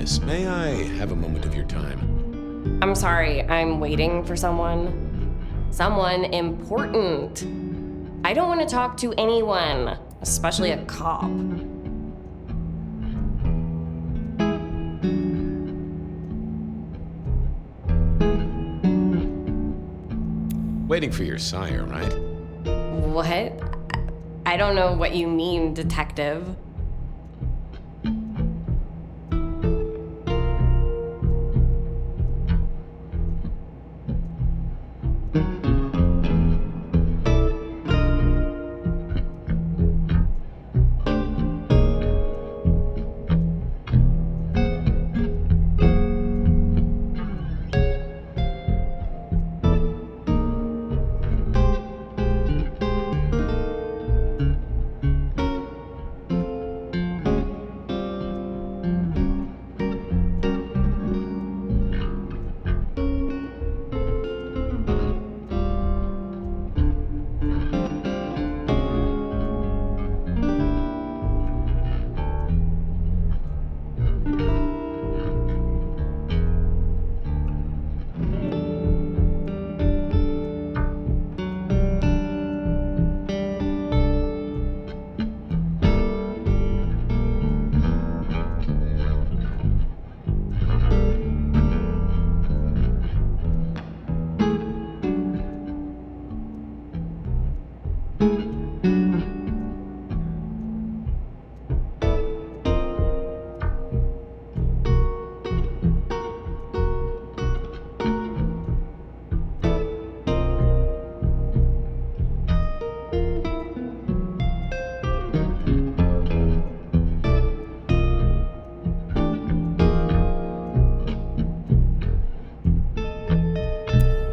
miss. May I have a moment of your time? I'm sorry, I'm waiting for someone. Someone important. I don't want to talk to anyone, especially a cop. Waiting for your sire, right? What? I don't know what you mean, detective.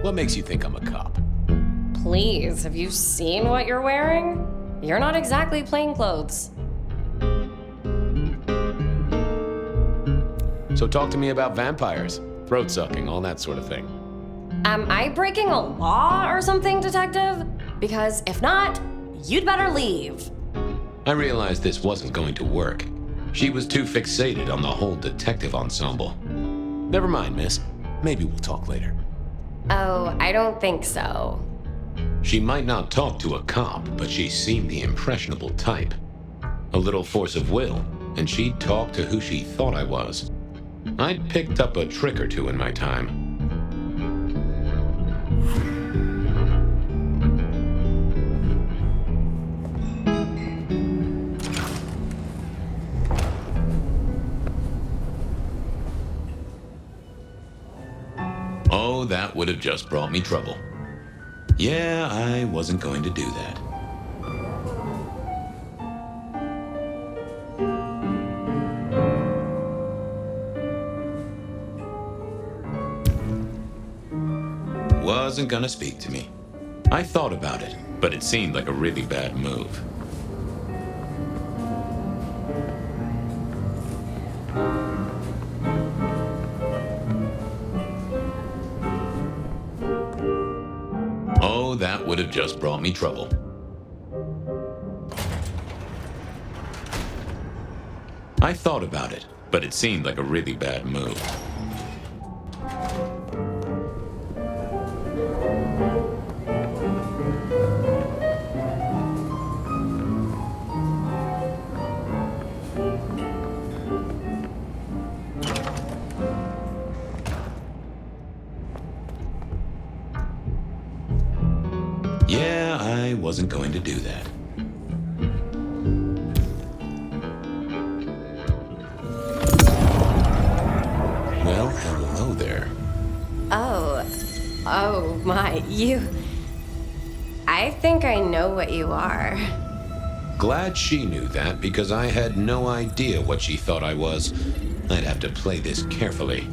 What makes you think I'm a cop? Please, have you seen what you're wearing? You're not exactly plain clothes. So talk to me about vampires, throat sucking, all that sort of thing. Am I breaking a law or something, detective? Because if not, you'd better leave. I realized this wasn't going to work. She was too fixated on the whole detective ensemble. Never mind, miss. Maybe we'll talk later. Oh, I don't think so. She might not talk to a cop, but she seemed the impressionable type. A little force of will, and she'd talk to who she thought I was. I'd picked up a trick or two in my time. Oh, that would have just brought me trouble. Yeah, I wasn't going to do that. Wasn't gonna speak to me. I thought about it, but it seemed like a really bad move. Oh, that would have just brought me trouble. I thought about it, but it seemed like a really bad move. Yeah, I wasn't going to do that. Well, hello there. Oh my, you... I think I know what you are. Glad she knew that, because I had no idea what she thought I was. I'd have to play this carefully.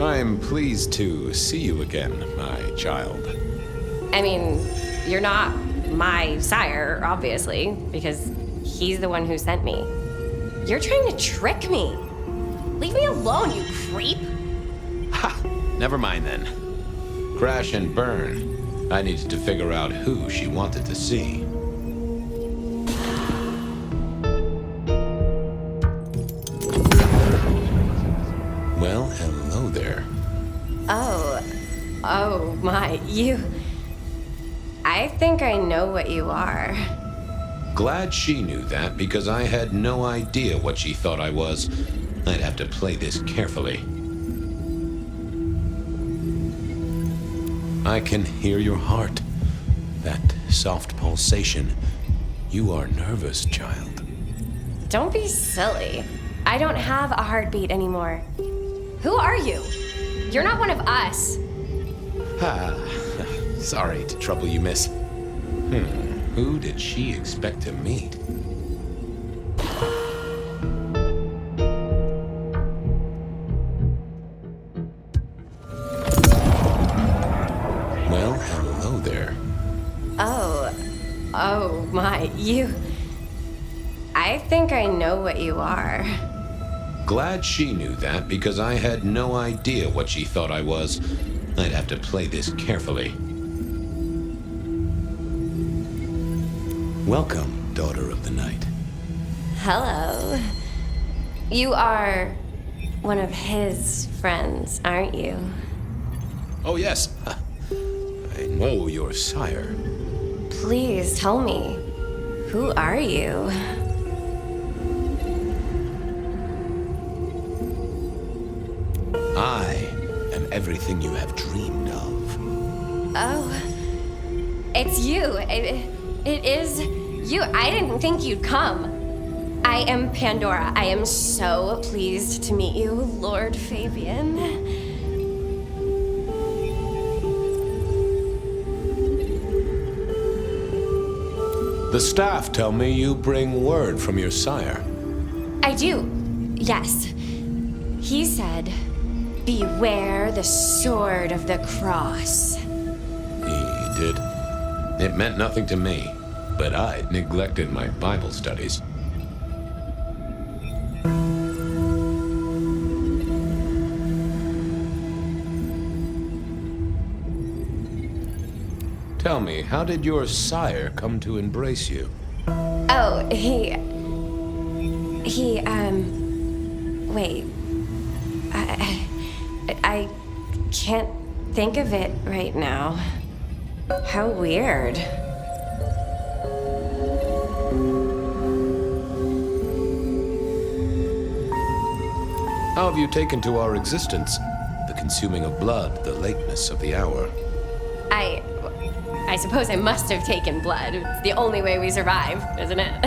I'm pleased to see you again, my child. I mean, you're not my sire, obviously, because he's the one who sent me. You're trying to trick me. Leave me alone, you creep! Ha! Never mind then. Crash and burn. I needed to figure out who she wanted to see. Well, hello there. Oh my, you... I think I know what you are. Glad she knew that, because I had no idea what she thought I was. I'd have to play this carefully. I can hear your heart. That soft pulsation. You are nervous, child. Don't be silly. I don't have a heartbeat anymore. Who are you? You're not one of us. Sorry to trouble you, miss. Who did she expect to meet? Well, hello there. Oh my, you... I think I know what you are. Glad she knew that, because I had no idea what she thought I was. I'd have to play this carefully. Welcome, daughter of the night. Hello. You are one of his friends, aren't you? Oh, yes. I know your sire. Please tell me, who are you? I am everything you have dreamed of. Oh, it's you. It is you. I didn't think you'd come. I am Pandora. I am so pleased to meet you, Lord Fabian. The staff tell me you bring word from your sire. I do, yes. He said, beware the sword of the cross. He did. It meant nothing to me, but I neglected my Bible studies. Tell me, how did your sire come to embrace you? Oh, wait. I can't think of it right now. How weird. How have you taken to our existence? The consuming of blood, the lateness of the hour. I suppose I must have taken blood. It's the only way we survive, isn't it?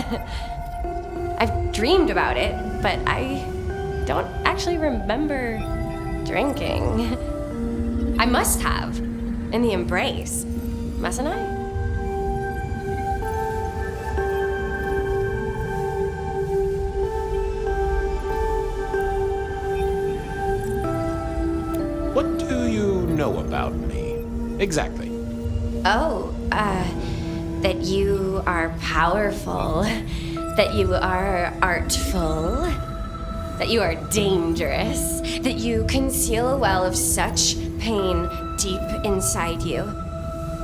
I've dreamed about it, but I don't actually remember drinking. I must have, in the embrace, mustn't I? What do you know about me? Exactly. Oh, that you are powerful, that you are artful, that you are dangerous, that you conceal a well of such pain deep inside you.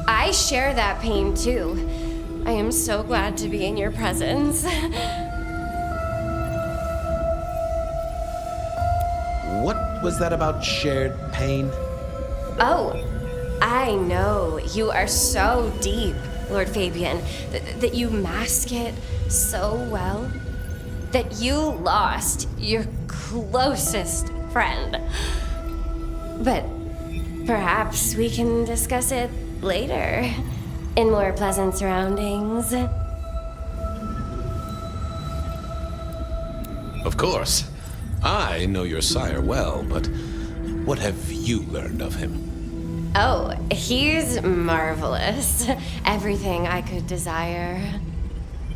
I share that pain too. I am so glad to be in your presence. What was that about shared pain? Oh, I know. You are so deep, Lord Fabian, that you mask it so well, that you lost your closest friend. But perhaps we can discuss it later, in more pleasant surroundings. Of course. I know your sire well, but what have you learned of him? Oh, he's marvelous. Everything I could desire.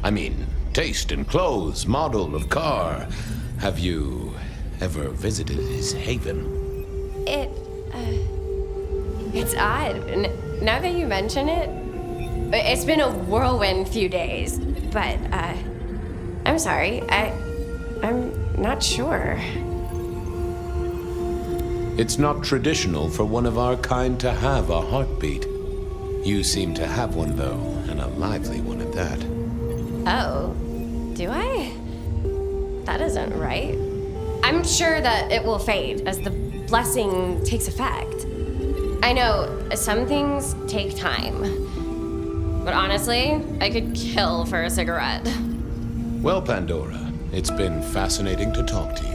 I mean, taste in clothes, model of car. Have you ever visited his haven? It's odd. Now that you mention it, it's been a whirlwind few days. But, I'm sorry. I'm not sure. It's not traditional for one of our kind to have a heartbeat. You seem to have one, though, and a lively one at that. Oh, do I? That isn't right. I'm sure that it will fade as the blessing takes effect. I know some things take time, but honestly, I could kill for a cigarette. Well, Pandora, it's been fascinating to talk to you.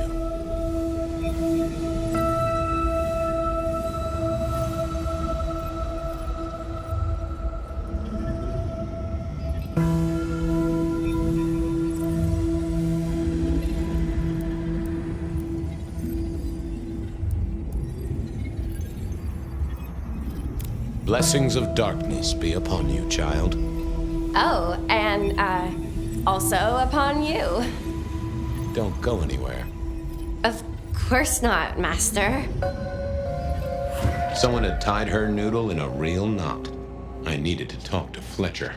Blessings of darkness be upon you, child. Oh, and also upon you. Don't go anywhere. Of course not, Master. Someone had tied her noodle in a real knot. I needed to talk to Fletcher.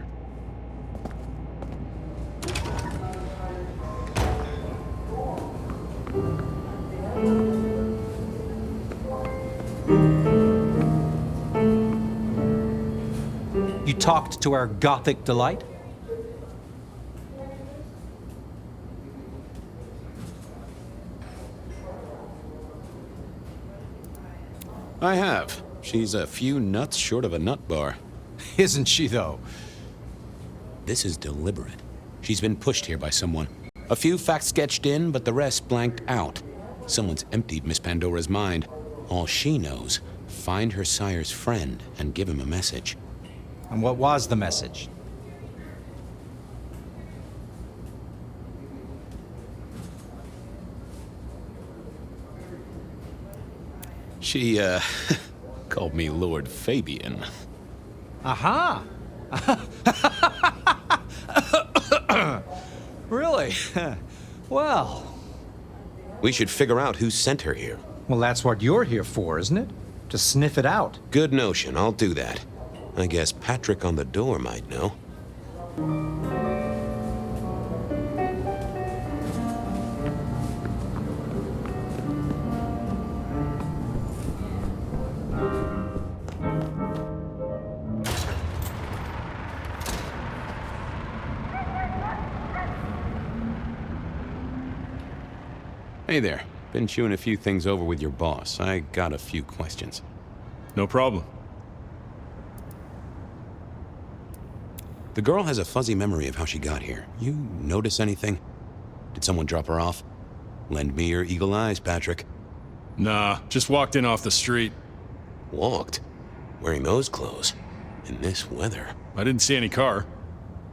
You talked to our gothic delight? I have. She's a few nuts short of a nut bar. Isn't she, though? This is deliberate. She's been pushed here by someone. A few facts sketched in, but the rest blanked out. Someone's emptied Miss Pandora's mind. All she knows, find her sire's friend and give him a message. And what was the message? She, called me Lord Fabian. Aha! Really? Well... We should figure out who sent her here. Well, that's what you're here for, isn't it? To sniff it out. Good notion, I'll do that. I guess Patrick on the door might know. Hey there. Been chewing a few things over with your boss. I got a few questions. No problem. The girl has a fuzzy memory of how she got here. You notice anything? Did someone drop her off? Lend me your eagle eyes, Patrick. Nah, just walked in off the street. Walked? Wearing those clothes? In this weather? I didn't see any car.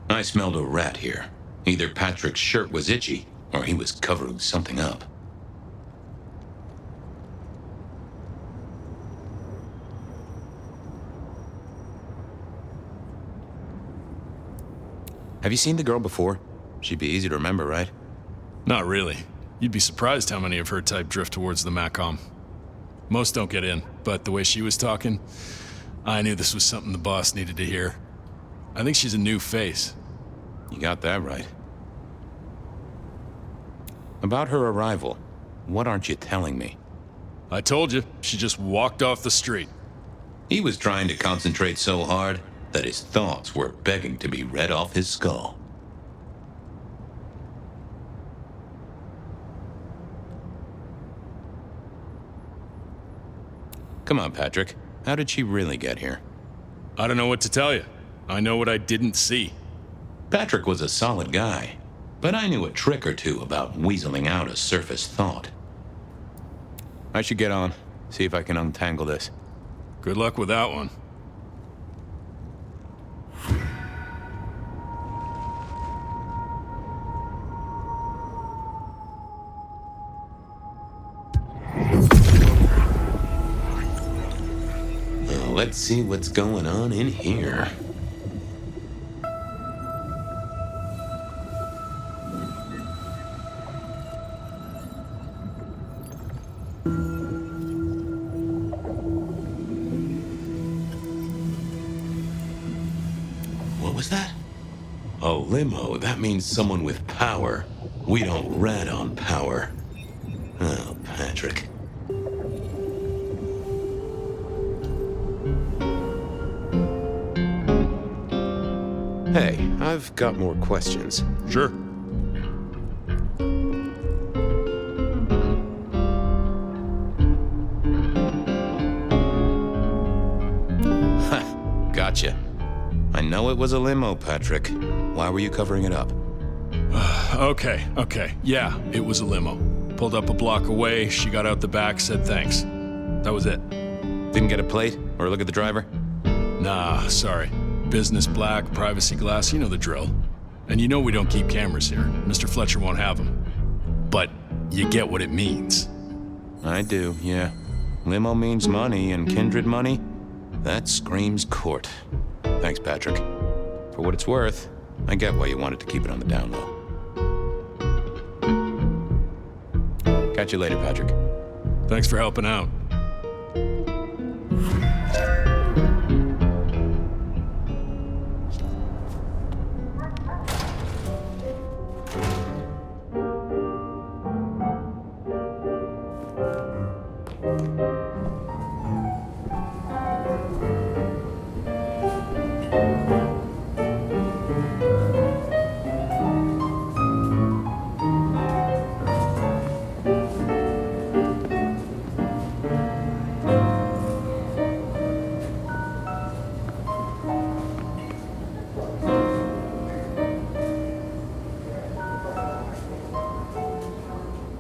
I smelled a rat here. Either Patrick's shirt was itchy, or he was covering something up. Have you seen the girl before? She'd be easy to remember, right? Not really. You'd be surprised how many of her type drift towards the Macom. Most don't get in, but the way she was talking, I knew this was something the boss needed to hear. I think she's a new face. You got that right. About her arrival, what aren't you telling me? I told you, she just walked off the street. He was trying to concentrate so hard that his thoughts were begging to be read off his skull. Come on, Patrick. How did she really get here? I don't know what to tell you. I know what I didn't see. Patrick was a solid guy, but I knew a trick or two about weaseling out a surface thought. I should get on, see if I can untangle this. Good luck with that one. Let's see what's going on in here. What was that? A limo. That means someone with power. We don't rat on power. Oh, Patrick. Hey, I've got more questions. Sure. Gotcha. I know it was a limo, Patrick. Why were you covering it up? Okay. Yeah, it was a limo. Pulled up a block away, she got out the back, said thanks. That was it. Didn't get a plate or a look at the driver? Nah, sorry. Business black, privacy glass, you know the drill. And you know we don't keep cameras here. Mr. Fletcher won't have them. But you get what it means. I do, yeah. Limo means money, and kindred money? That screams court. Thanks, Patrick. For what it's worth, I get why you wanted to keep it on the down low. Catch you later, Patrick. Thanks for helping out.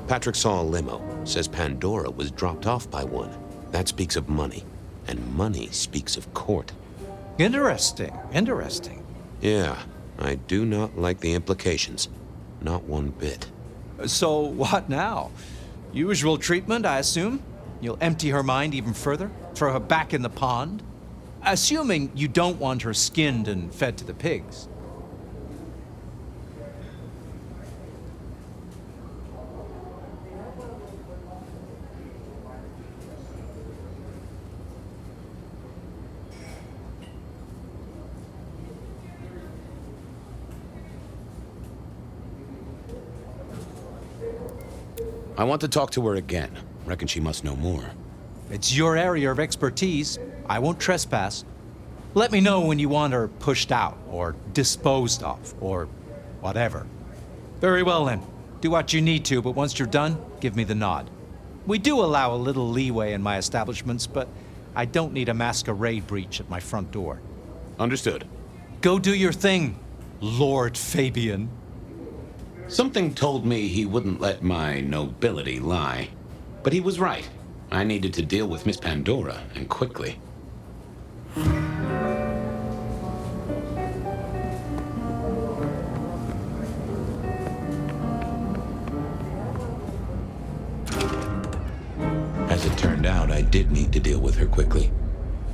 Patrick saw a limo. Says Pandora was dropped off by one. That speaks of money. And money speaks of court. Interesting. Yeah, I do not like the implications. Not one bit. So what now? Usual treatment, I assume? You'll empty her mind even further? Throw her back in the pond? Assuming you don't want her skinned and fed to the pigs. I want to talk to her again. Reckon she must know more. It's your area of expertise. I won't trespass. Let me know when you want her pushed out, or disposed of, or whatever. Very well then. Do what you need to, but once you're done, give me the nod. We do allow a little leeway in my establishments, but I don't need a masquerade breach at my front door. Understood. Go do your thing, Lord Fabian. Something told me he wouldn't let my nobility lie. But he was right. I needed to deal with Miss Pandora, and quickly. As it turned out, I did need to deal with her quickly.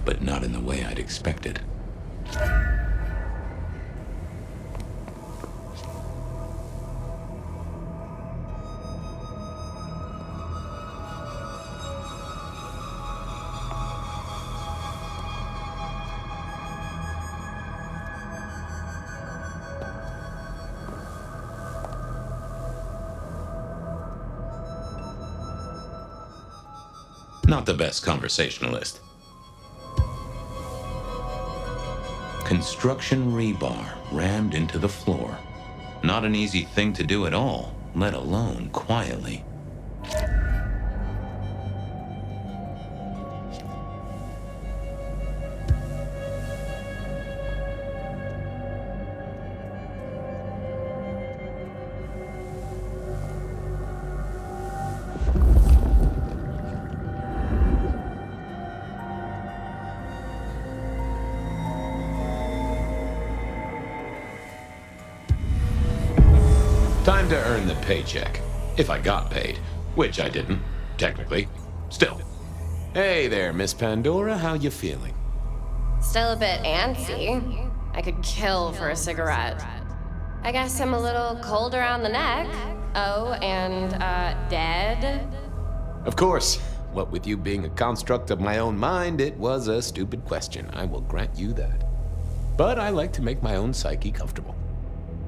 But not in the way I'd expected. Not the best conversationalist. Construction rebar rammed into the floor. Not an easy thing to do at all, let alone quietly. Time to earn the paycheck. If I got paid. Which I didn't, technically. Still. Hey there, Miss Pandora, how you feeling? Still a bit antsy. I could kill for a cigarette. I guess I'm a little cold around the neck. Oh, and, dead? Of course. What with you being a construct of my own mind, it was a stupid question. I will grant you that. But I like to make my own psyche comfortable.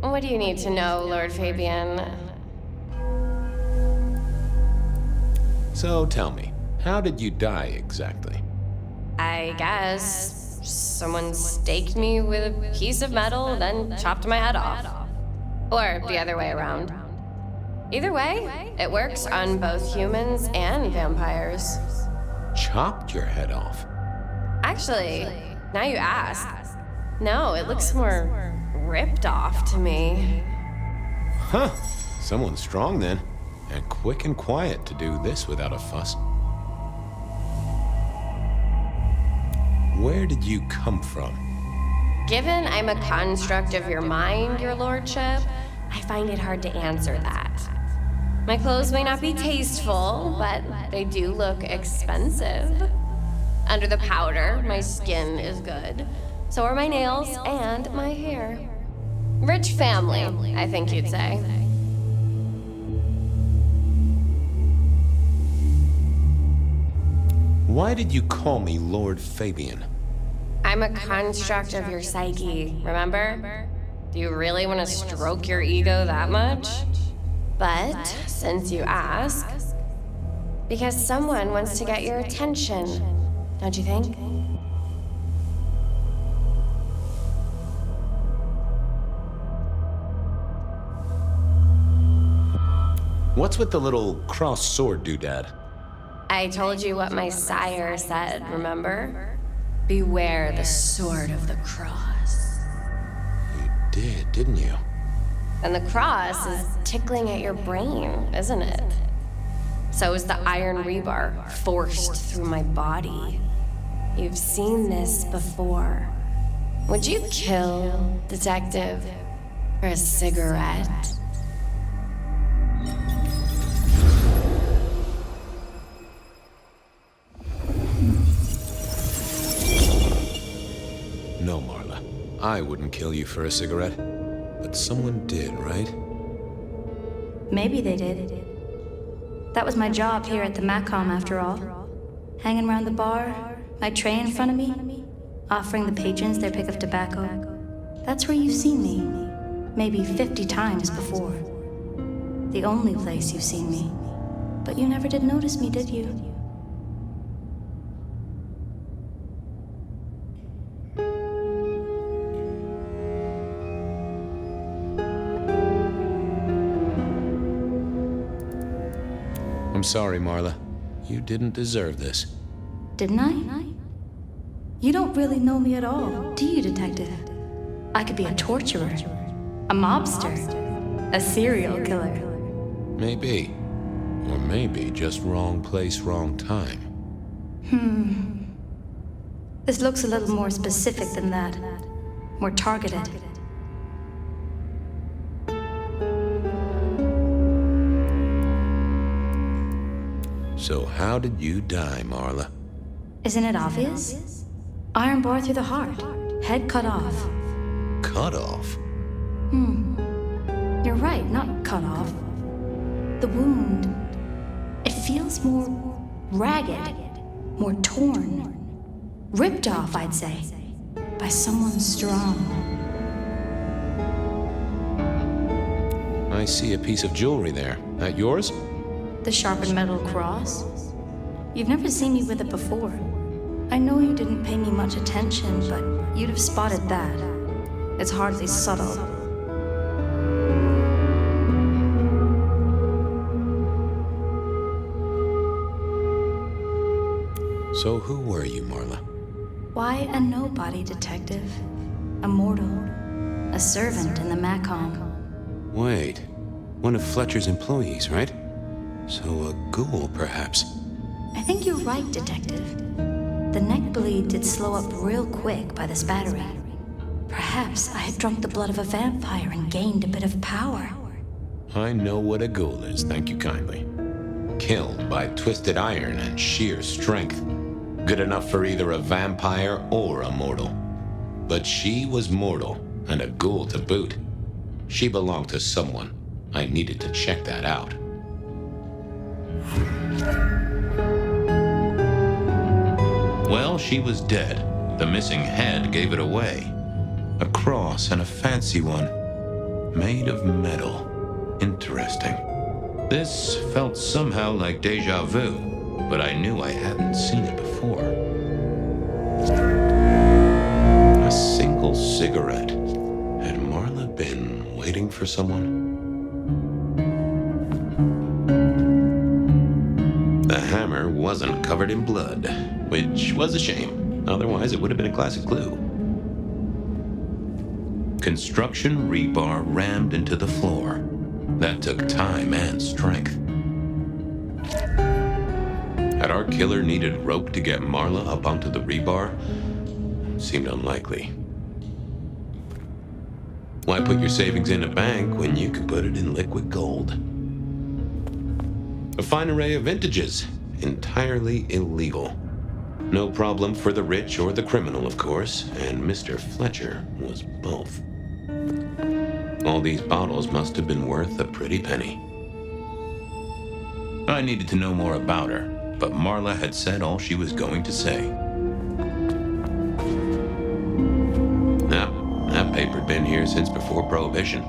What do you need to know, Lord Fabian? So tell me, how did you die exactly? I guess someone staked me with a piece of metal, then chopped my head off. Or the other way around. Either way, it works on both humans and vampires. Chopped your head off? Actually, now you ask. No, it looks more ripped off to me. Huh. Someone strong then. And quick and quiet to do this without a fuss. Where did you come from? Given I'm a construct of your mind, your lordship, I find it hard to answer that. My clothes may not be tasteful, but they do look expensive. Under the powder, my skin is good. So are my nails and my hair. Rich family, I think you'd say. Why did you call me Lord Fabian? I'm a construct of your psyche, remember? Do you really want to stroke your ego that much? But, since you ask, because someone wants to get your attention, don't you think? What's with the little crossed sword doodad? I told you what my sire said, remember? Beware the sword of the cross. You did, didn't you? And the cross is tickling at your brain, isn't it? So is the iron rebar forced through my body. You've seen this before. Would you kill, detective, for a cigarette? No, Marla. I wouldn't kill you for a cigarette. But someone did, right? Maybe they did. That was my job here at the Macom, after all. Hanging around the bar, my tray in front of me, offering the patrons their pick of tobacco. That's where you've seen me. Maybe 50 times before. The only place you've seen me. But you never did notice me, did you? I'm sorry, Marla. You didn't deserve this. Didn't I? You don't really know me at all, do you, detective? I could be a torturer, a mobster, a serial killer. Maybe. Or maybe just wrong place, wrong time. This looks a little more specific than that. More targeted. So how did you die, Marla? Isn't it obvious? Iron bar through the heart. Head cut off. Cut off? You're right, not cut off. The wound. It feels more ragged. More torn. Ripped off, I'd say. By someone strong. I see a piece of jewelry there. That yours? The sharpened metal cross? You've never seen me with it before. I know you didn't pay me much attention, but you'd have spotted that. It's hardly subtle. So who were you, Marla? Why a nobody, detective? A mortal. A servant in the Macom. Wait, one of Fletcher's employees, right? So a ghoul, perhaps. I think you're right, detective. The neck bleed did slow up real quick by the spattering. Perhaps I had drunk the blood of a vampire and gained a bit of power. I know what a ghoul is, thank you kindly. Killed by twisted iron and sheer strength. Good enough for either a vampire or a mortal. But she was mortal, and a ghoul to boot. She belonged to someone. I needed to check that out. Well, she was dead. The missing head gave it away. A cross, and a fancy one. Made of metal. Interesting. This felt somehow like deja vu, but I knew I hadn't seen it before. for someone? The hammer wasn't covered in blood, which was a shame. Otherwise, it would have been a classic clue. Construction rebar rammed into the floor. That took time and strength. Had our killer needed rope to get Marla up onto the rebar? Seemed unlikely. Why put your savings in a bank when you could put it in liquid gold? A fine array of vintages, entirely illegal. No problem for the rich or the criminal, of course, and Mr. Fletcher was both. All these bottles must have been worth a pretty penny. I needed to know more about her, but Marla had said all she was going to say. That paper had been here since before Prohibition.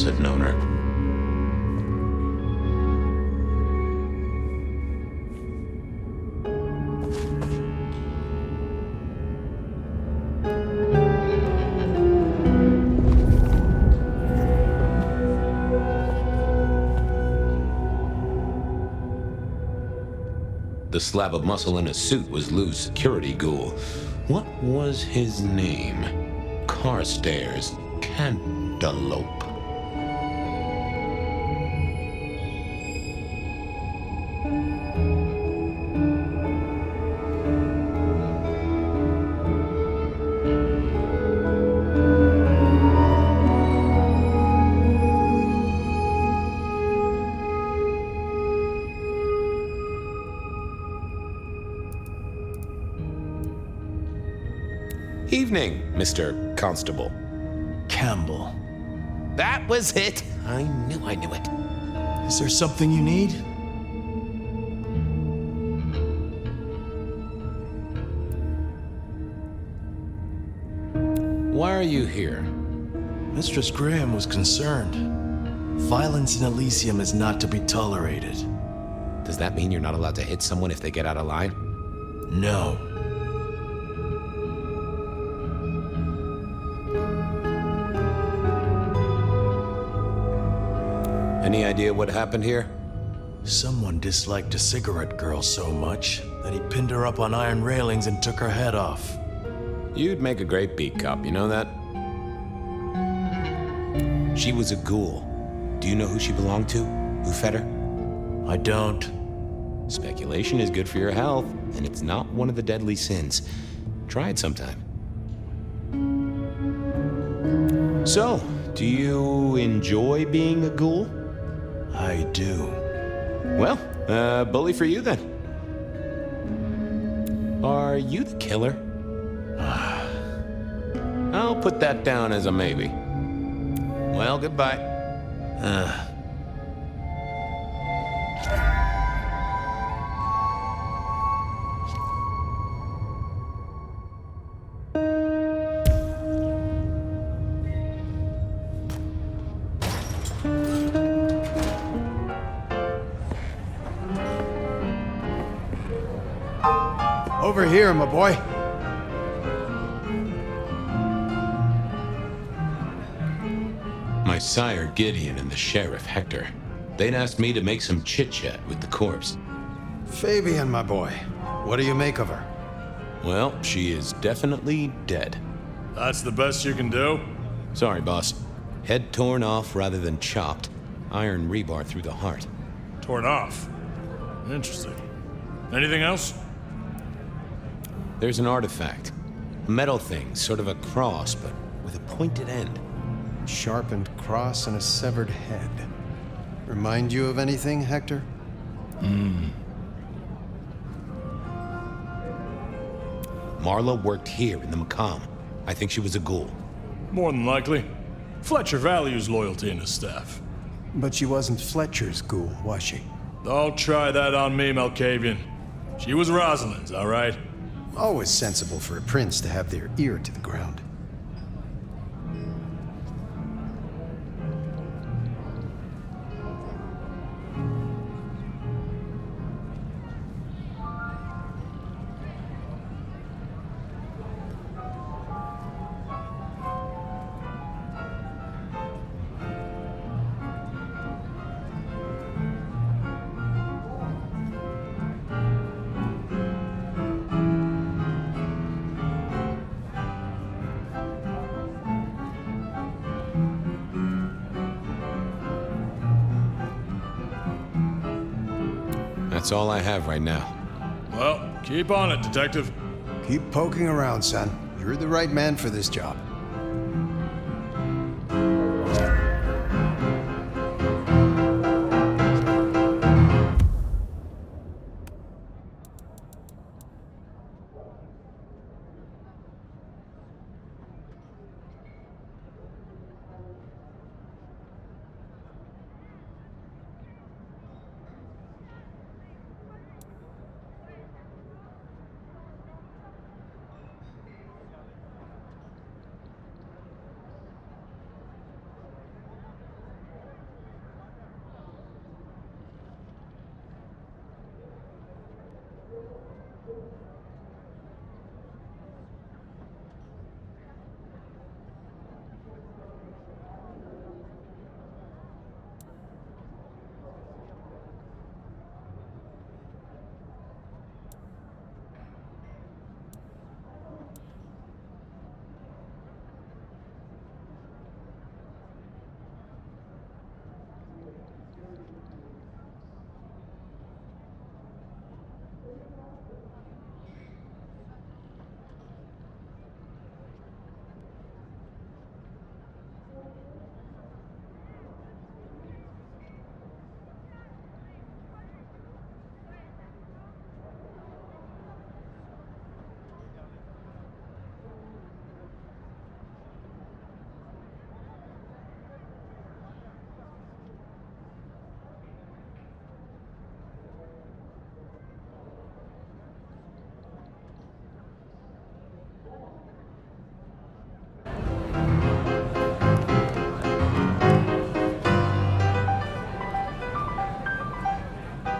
Had known her. The slab of muscle in his suit was Lou's security ghoul. What was his name? Carstairs Cantaloupe. Evening, Mr. Constable. Campbell. That was it. I knew it. Is there something you need? Why are you here? Mistress Graham was concerned. Violence in Elysium is not to be tolerated. Does that mean you're not allowed to hit someone if they get out of line? No. Any idea what happened here? Someone disliked a cigarette girl so much that he pinned her up on iron railings and took her head off. You'd make a great beat cop, you know that? She was a ghoul. Do you know who she belonged to? Who fed her? I don't. Speculation is good for your health, and it's not one of the deadly sins. Try it sometime. So, do you enjoy being a ghoul? I do. Well, bully for you then. Are you the killer? I'll put that down as a maybe. Well, goodbye. Over here, my boy. My sire Gideon and the sheriff Hector. They'd asked me to make some chit-chat with the corpse. Fabian, my boy. What do you make of her? Well, she is definitely dead. That's the best you can do? Sorry, boss. Head torn off rather than chopped. Iron rebar through the heart. Torn off. Interesting. Anything else? There's an artifact. A metal thing, sort of a cross, but with a pointed end. Sharpened cross and a severed head. Remind you of anything, Hector? Marla worked here in the Macomb. I think she was a ghoul. More than likely. Fletcher values loyalty in his staff. But she wasn't Fletcher's ghoul, was she? Don't try that on me, Malkavian. She was Rosalind's, all right? Always sensible for a prince to have their ear to the ground. That's all I have right now. Well, keep on it, Detective. Keep poking around, son. You're the right man for this job.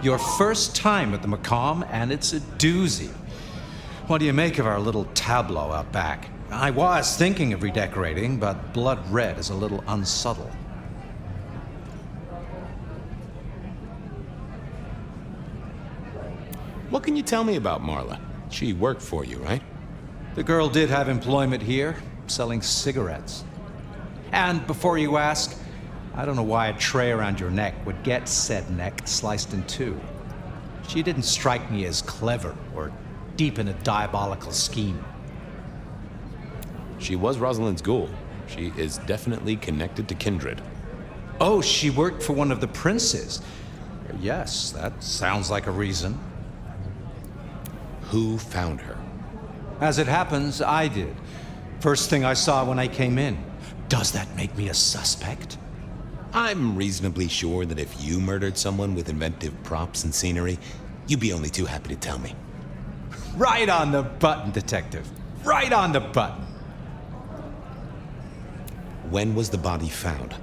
Your first time at the Macomb, and it's a doozy. What do you make of our little tableau out back? I was thinking of redecorating, but blood red is a little unsubtle. What can you tell me about Marla? She worked for you, right? The girl did have employment here, selling cigarettes. And before you ask, I don't know why a tray around your neck would get said neck sliced in two. She didn't strike me as clever or deep in a diabolical scheme. She was Rosalind's ghoul. She is definitely connected to kindred. Oh, she worked for one of the princes. Yes, that sounds like a reason. Who found her? As it happens, I did. First thing I saw when I came in. Does that make me a suspect? I'm reasonably sure that if you murdered someone with inventive props and scenery, you'd be only too happy to tell me. Right on the button, Detective. Right on the button. When was the body found?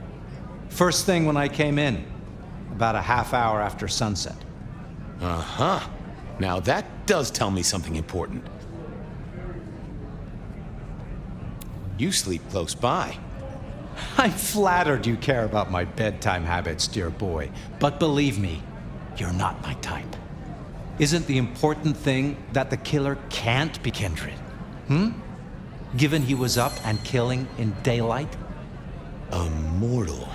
First thing when I came in. About a half hour after sunset. Uh-huh. Now that does tell me something important. You sleep close by. I'm flattered you care about my bedtime habits, dear boy. But believe me, you're not my type. Isn't the important thing that the killer can't be Kindred? Given he was up and killing in daylight? A mortal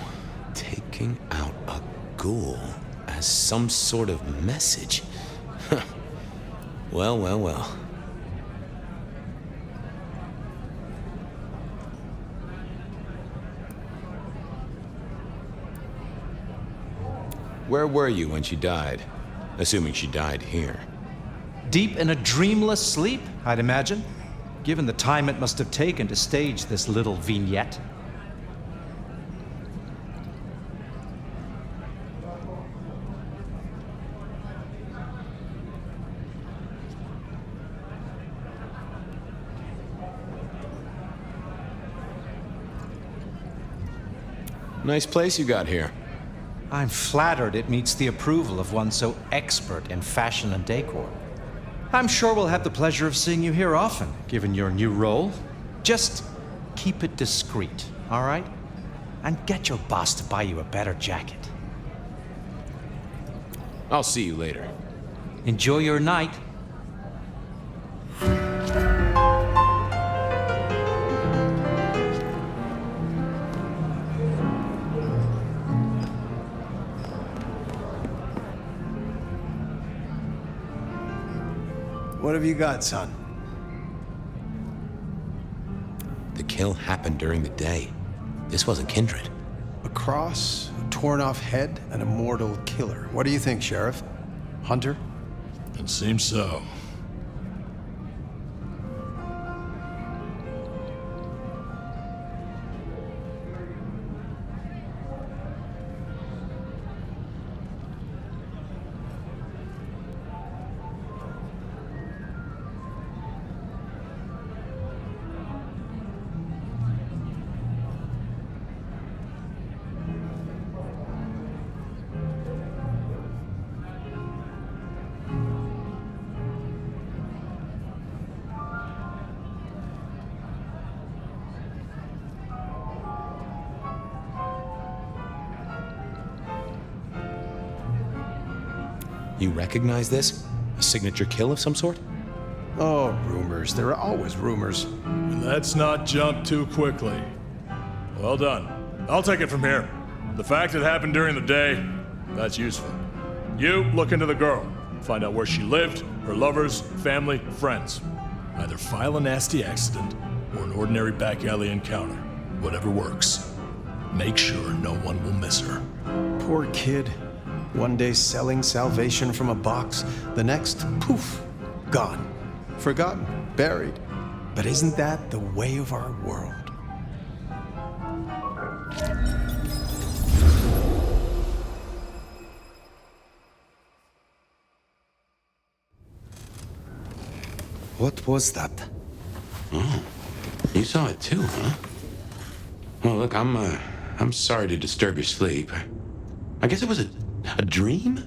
taking out a ghoul as some sort of message. Well, well, well. Where were you when she died? Assuming she died here. Deep in a dreamless sleep, I'd imagine, given the time it must have taken to stage this little vignette. Nice place you got here. I'm flattered it meets the approval of one so expert in fashion and decor. I'm sure we'll have the pleasure of seeing you here often, given your new role. Just keep it discreet, all right? And get your boss to buy you a better jacket. I'll see you later. Enjoy your night. What have you got, son? The kill happened during the day. This wasn't Kindred. A cross, a torn-off head, and a mortal killer. What do you think, Sheriff? Hunter? It seems so. You recognize this? A signature kill of some sort? Oh, rumors. There are always rumors. Let's not jump too quickly. Well done. I'll take it from here. The fact it happened during the day, that's useful. You look into the girl. Find out where she lived, her lovers, family, friends. Either file a nasty accident or an ordinary back alley encounter. Whatever works. Make sure no one will miss her. Poor kid. One day selling salvation from a box, the next, poof, gone. Forgotten, buried. But isn't that the way of our world? What was that? Oh, you saw it too, huh? Well, look, I'm sorry to disturb your sleep. I guess it was a dream?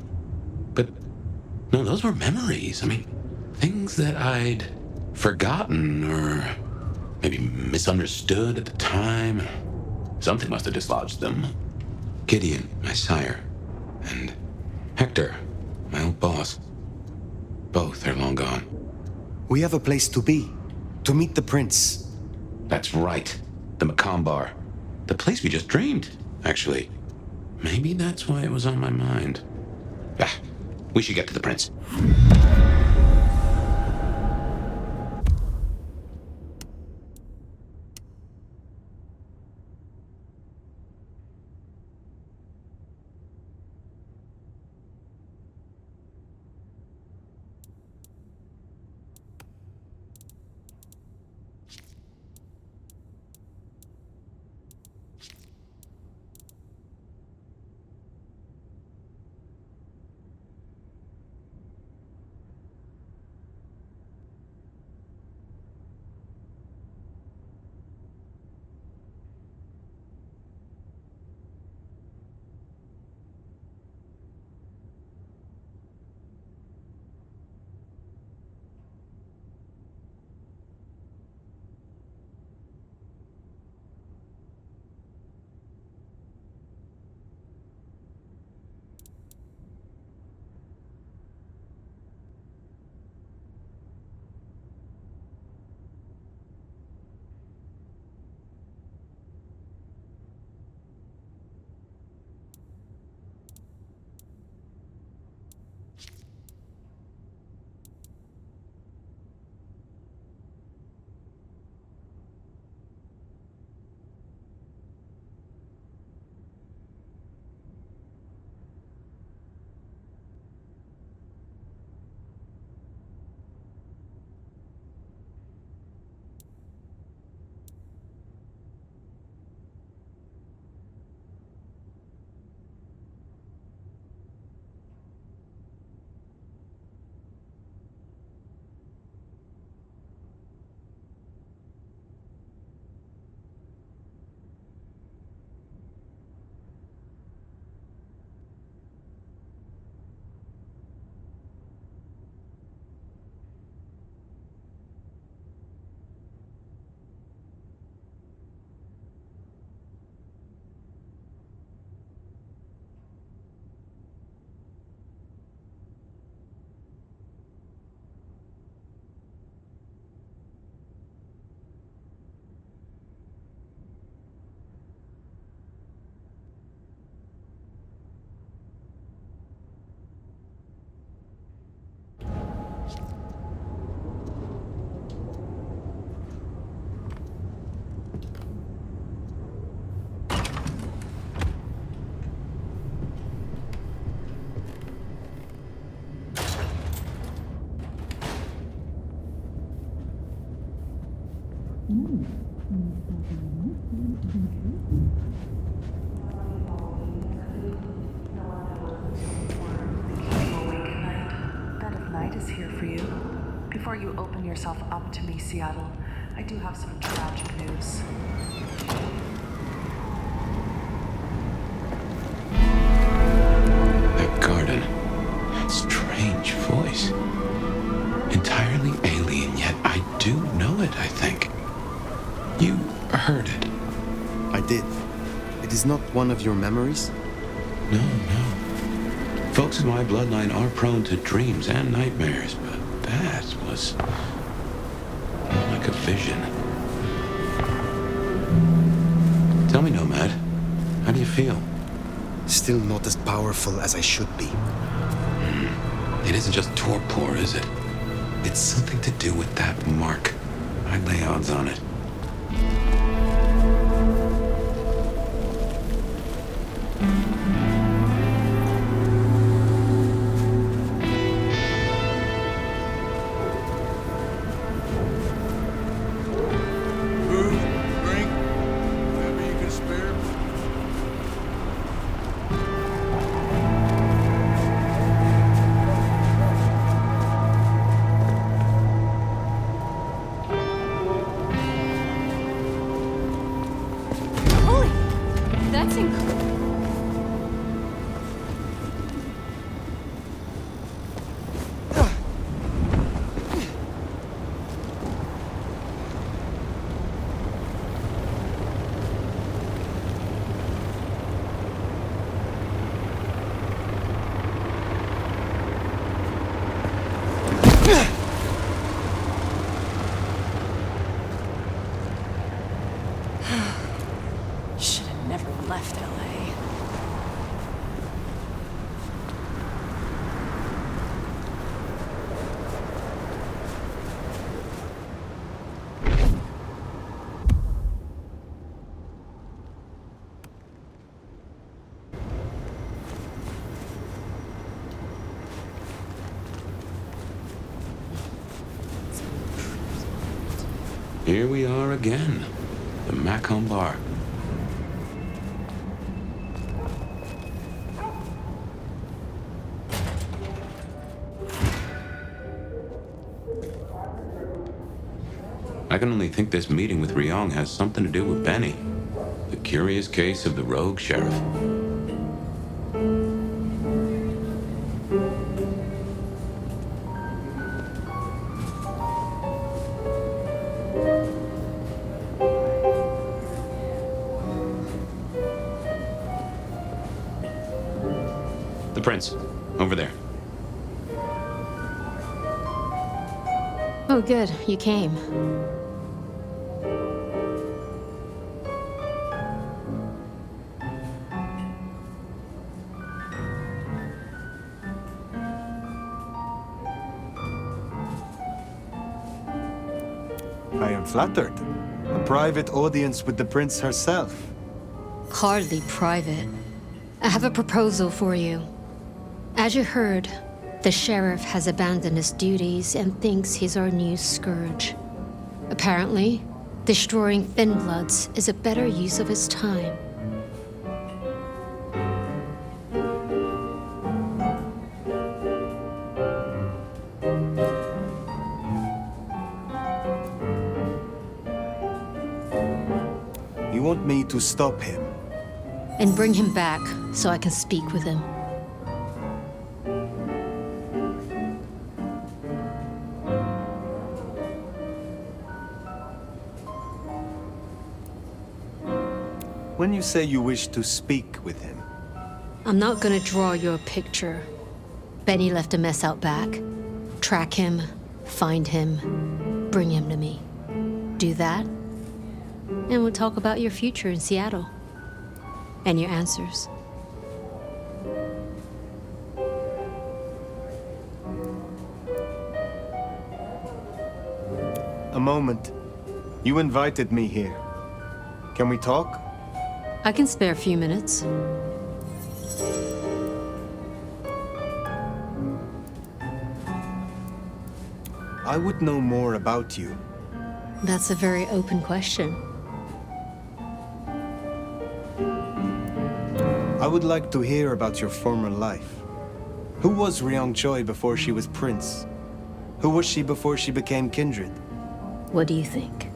But, no, those were memories. I mean, things that I'd forgotten or maybe misunderstood at the time. Something must have dislodged them. Gideon, my sire, and Hector, my old boss. Both are long gone. We have a place to be, to meet the prince. That's right. The Macomb Bar. The place we just dreamed, actually. Maybe that's why it was on my mind. Ah, we should get to the prince. Bed of Night is here for you. Before you open yourself up to me, Seattle, I do have some tragic news. That garden. Strange voice. Entirely alien, yet I do know it, I think. You heard it. I did. It is not one of your memories? No, no. Folks in my bloodline are prone to dreams and nightmares, but that was more like a vision. Tell me, Nomad, how do you feel? Still not as powerful as I should be. It isn't just torpor, is it? It's something to do with that mark. I'd lay odds on it. That's incredible. Should have never left LA. Here we are again. The Macomb Bar. I can only think this meeting with Ryong has something to do with Benny. The curious case of the rogue sheriff. The prince, over there. Oh, good. You came. I am flattered. A private audience with the prince herself. Hardly private. I have a proposal for you. As you heard, the sheriff has abandoned his duties and thinks he's our new scourge. Apparently, destroying Thin Bloods is a better use of his time. You want me to stop him? And bring him back so I can speak with him. When you say you wish to speak with him, I'm not gonna draw your picture. Benny left a mess out back. Track him, find him, bring him to me. Do that, and we'll talk about your future in Seattle. And your answers. a moment. You invited me here. Can we talk? I can spare a few minutes. I would know more about you. That's a very open question. I would like to hear about your former life. Who was Ryong Choi before she was Prince? Who was she before she became Kindred? What do you think?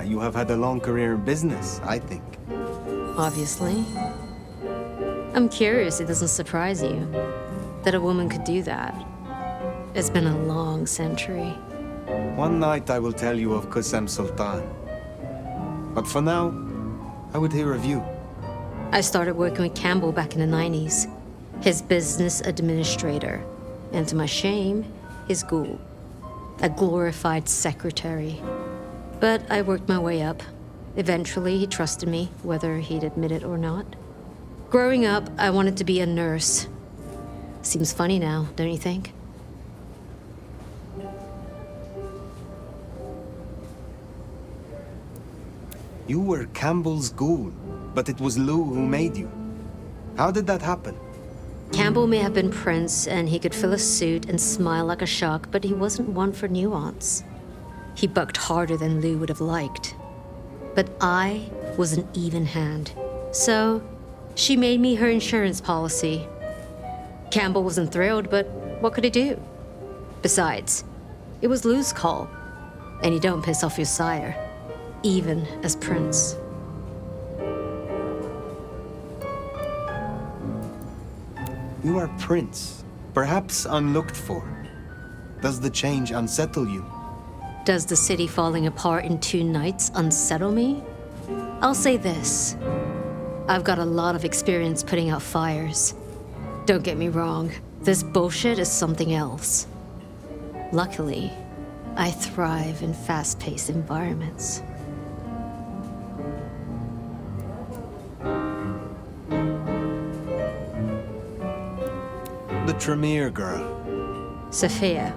You have had a long career in business, I think. Obviously. I'm curious it doesn't surprise you that a woman could do that. It's been a long century. One night I will tell you of Qasem Sultan. But for now, I would hear of you. I started working with Campbell back in the 90s. His business administrator. And to my shame, his ghoul. A glorified secretary. But I worked my way up. Eventually, he trusted me, whether he'd admit it or not. Growing up, I wanted to be a nurse. Seems funny now, don't you think? You were Campbell's ghoul, but it was Lou who made you. How did that happen? Campbell may have been Prince, and he could fill a suit and smile like a shark, but he wasn't one for nuance. He bucked harder than Lou would have liked. But I was an even hand. So, she made me her insurance policy. Campbell wasn't thrilled, but what could he do? Besides, it was Lou's call. And you don't piss off your sire, even as Prince. You are Prince, perhaps unlooked for. Does the change unsettle you? Does the city falling apart in 2 nights unsettle me? I'll say this. I've got a lot of experience putting out fires. Don't get me wrong, this bullshit is something else. Luckily, I thrive in fast-paced environments. The Tremere girl. Sophia.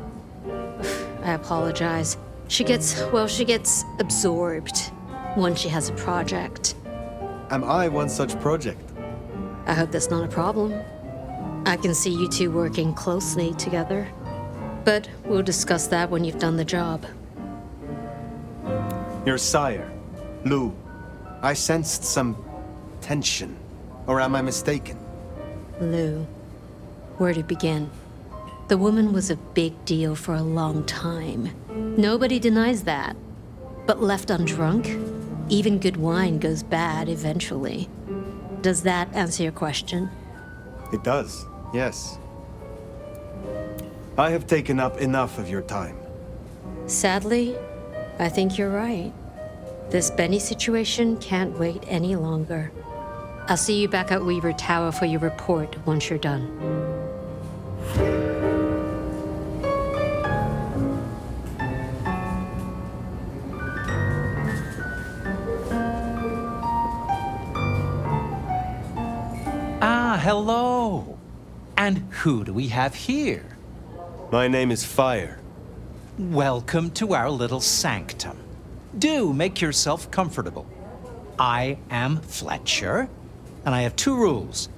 I apologize. She gets absorbed once she has a project. Am I one such project? I hope that's not a problem. I can see you two working closely together. But we'll discuss that when you've done the job. Your sire, Lou. I sensed some tension. Or am I mistaken? Lou. Where to begin? The woman was a big deal for a long time. Nobody denies that. But left undrunk, even good wine goes bad eventually. Does that answer your question? It does, yes. I have taken up enough of your time. Sadly, I think you're right. This Benny situation can't wait any longer. I'll see you back at Weaver Tower for your report once you're done. Hello. And who do we have here? My name is Fire. Welcome to our little sanctum. Do make yourself comfortable. I am Fletcher, and I have 2 rules.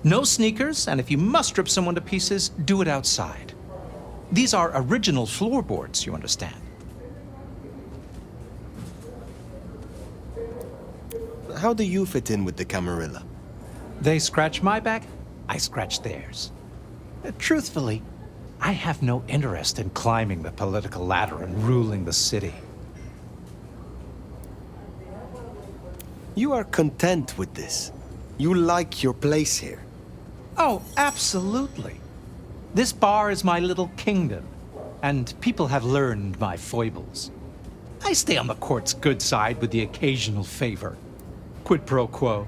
No sneakers, and if you must strip someone to pieces, do it outside. These are original floorboards, you understand. How do you fit in with the Camarilla? They scratch my back, I scratch theirs. Truthfully, I have no interest in climbing the political ladder and ruling the city. You are content with this. You like your place here. Oh, absolutely. This bar is my little kingdom, and people have learned my foibles. I stay on the court's good side with the occasional favor. Quid pro quo.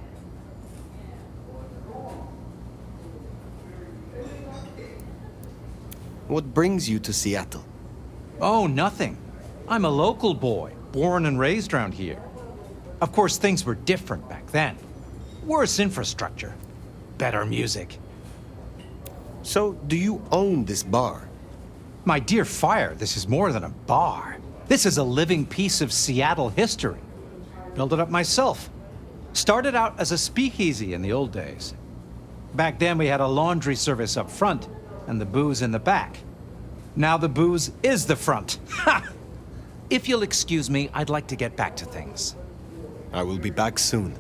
What brings you to Seattle? Oh, nothing. I'm a local boy, born and raised around here. Of course, things were different back then. Worse infrastructure, better music. So, do you own this bar? My dear Fire, this is more than a bar. This is a living piece of Seattle history. Built it up myself. Started out as a speakeasy in the old days. Back then, we had a laundry service up front and the booze in the back. Now the booze is the front. Ha! If you'll excuse me, I'd like to get back to things. I will be back soon.